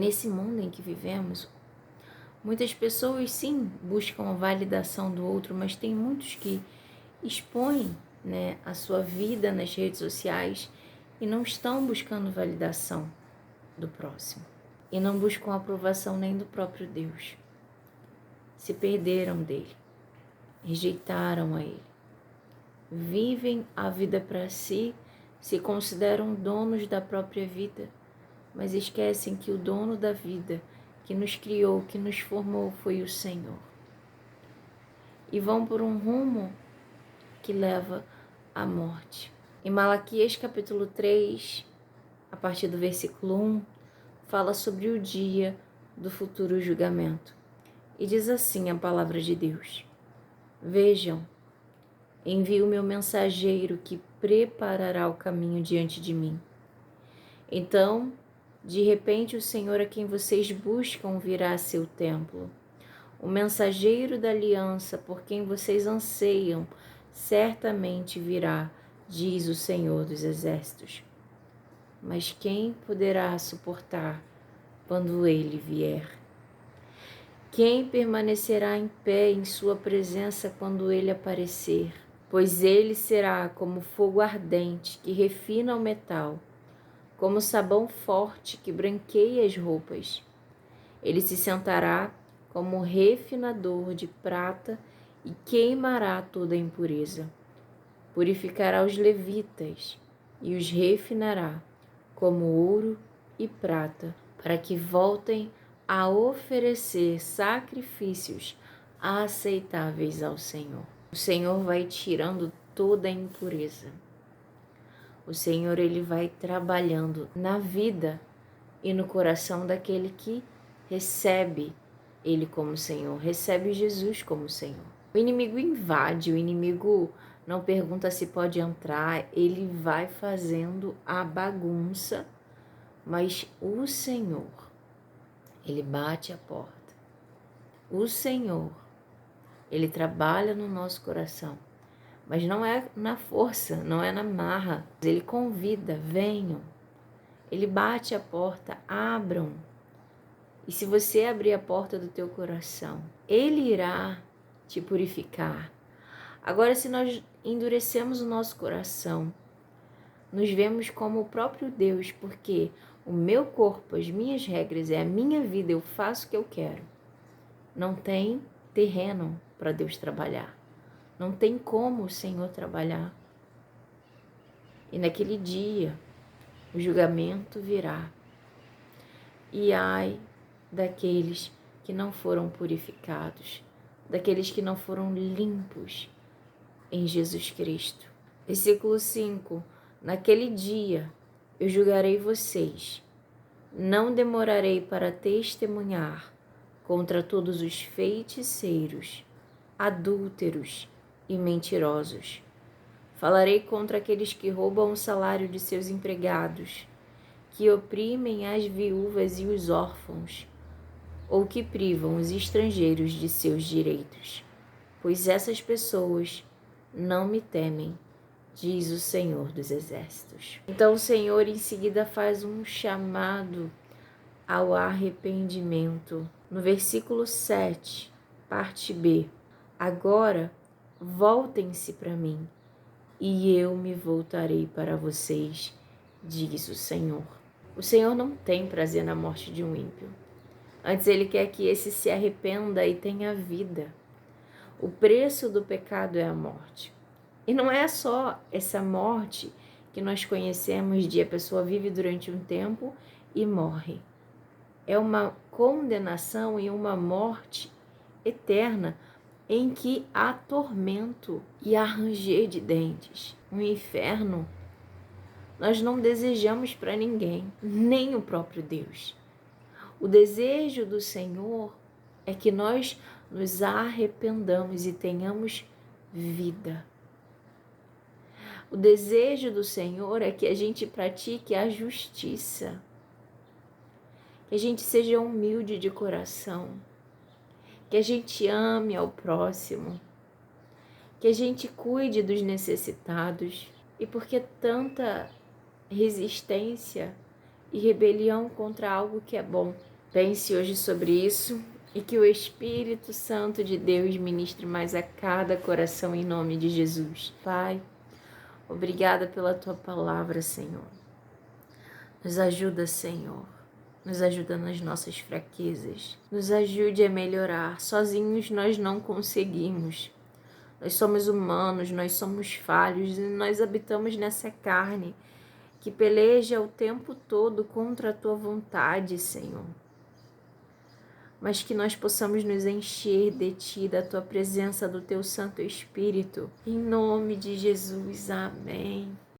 Nesse mundo em que vivemos, muitas pessoas sim buscam a validação do outro, mas tem muitos que expõem, a sua vida nas redes sociais e não estão buscando validação do próximo. E não buscam a aprovação nem do próprio Deus. Se perderam dele, rejeitaram a ele. Vivem a vida para si, se consideram donos da própria vida, mas esquecem que o dono da vida, que nos criou, que nos formou, foi o Senhor. E vão por um rumo que leva à morte. Em Malaquias capítulo 3, a partir do versículo 1, fala sobre o dia do futuro julgamento. E diz assim a palavra de Deus: Vejam, envio o meu mensageiro que preparará o caminho diante de mim. Então, de repente, o Senhor a quem vocês buscam virá a seu templo. O mensageiro da aliança por quem vocês anseiam certamente virá, diz o Senhor dos Exércitos. Mas quem poderá suportar quando ele vier? Quem permanecerá em pé em sua presença quando ele aparecer? Pois ele será como fogo ardente que refina o metal, como sabão forte que branqueia as roupas. Ele se sentará como refinador de prata e queimará toda a impureza. Purificará os levitas e os refinará como ouro e prata, para que voltem a oferecer sacrifícios aceitáveis ao Senhor. O Senhor vai tirando toda a impureza. O Senhor, ele vai trabalhando na vida e no coração daquele que recebe ele como Senhor, recebe Jesus como Senhor. O inimigo invade, o inimigo não pergunta se pode entrar, ele vai fazendo a bagunça, mas o Senhor, ele bate a porta. O Senhor, ele trabalha no nosso coração, mas não é na força, não é na marra. Ele convida, venham. Ele bate a porta, abram. E se você abrir a porta do teu coração, ele irá te purificar. Agora, se nós endurecemos o nosso coração, nos vemos como o próprio Deus, porque o meu corpo, as minhas regras, é a minha vida, eu faço o que eu quero. Não tem terreno para Deus trabalhar. Não tem como o Senhor trabalhar. E naquele dia, o julgamento virá. E ai daqueles que não foram purificados, daqueles que não foram limpos em Jesus Cristo. Versículo 5. Naquele dia eu julgarei vocês. Não demorarei para testemunhar contra todos os feiticeiros, adúlteros e mentirosos. Falarei contra aqueles que roubam o salário de seus empregados, que oprimem as viúvas e os órfãos, ou que privam os estrangeiros de seus direitos, pois essas pessoas não me temem, diz o Senhor dos Exércitos. Então o Senhor em seguida faz um chamado ao arrependimento. No versículo 7, parte B. Agora voltem-se para mim, e eu me voltarei para vocês, diz o Senhor. O Senhor não tem prazer na morte de um ímpio. Antes ele quer que esse se arrependa e tenha vida. O preço do pecado é a morte. E não é só essa morte que nós conhecemos de a pessoa vive durante um tempo e morre. É uma condenação e uma morte eterna em que há tormento e há ranger de dentes. Um inferno nós não desejamos para ninguém, nem o próprio Deus. O desejo do Senhor é que nós nos arrependamos e tenhamos vida. O desejo do Senhor é que a gente pratique a justiça, que a gente seja humilde de coração, que a gente ame ao próximo, que a gente cuide dos necessitados. E por que tanta resistência e rebelião contra algo que é bom? Pense hoje sobre isso e que o Espírito Santo de Deus ministre mais a cada coração em nome de Jesus. Pai, obrigada pela tua palavra, Senhor. Nos ajuda, Senhor. Nos ajuda nas nossas fraquezas. Nos ajude a melhorar. Sozinhos nós não conseguimos. Nós somos humanos, nós somos falhos e nós habitamos nessa carne que peleja o tempo todo contra a tua vontade, Senhor. Mas que nós possamos nos encher de ti, da tua presença, do teu Santo Espírito. Em nome de Jesus, amém.